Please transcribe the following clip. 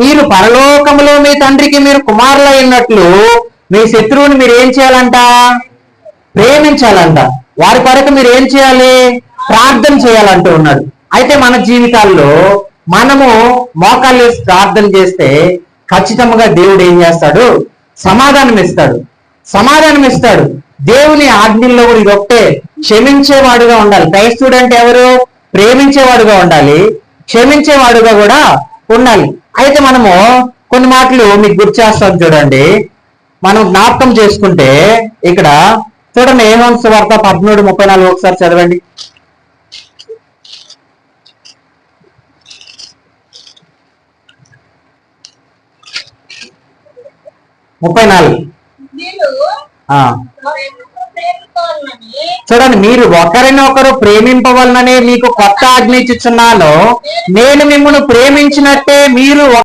మీరు పరలోకములో మీ తండ్రికి మీరు కుమారులు అయినట్లు మీ శత్రువుని మీరు ఏం చేయాలంట? ప్రేమించాలంట. వారి కొరకు మీరు ఏం చేయాలి? ప్రార్థన చేయాలంటూ ఉన్నాడు. అయితే మన జీవితాల్లో మనము మోకాళ్ళు వేసి ప్రార్థన చేస్తే ఖచ్చితంగా దేవుడు ఏం చేస్తాడు? సమాధానం ఇస్తాడు. దేవుని ఆజ్ఞల్లో కూడా ఇది ఒకటే, క్షమించేవాడుగా ఉండాలి. క్రైస్తవుడు అంటే ఎవరు? ప్రేమించేవాడుగా ఉండాలి, క్షమించేవాడుగా కూడా ఉండాలి. అయితే మనము కొన్ని మాటలు మీకు గుర్తు చేస్తాం చూడండి. మనం జ్ఞాపకం చేసుకుంటే ఇక్కడ చూడండి, యోహాను సువార్త 13:34 ఒకసారి చదవండి. 34. చూడండి, మీరు ఒకరినొకరు ప్రేమింపవలననే మీకు కొత్త ఆజ్ఞ ఇచ్చుచున్నాను, నేను మిమ్మల్ని ప్రేమించినట్టే మీరు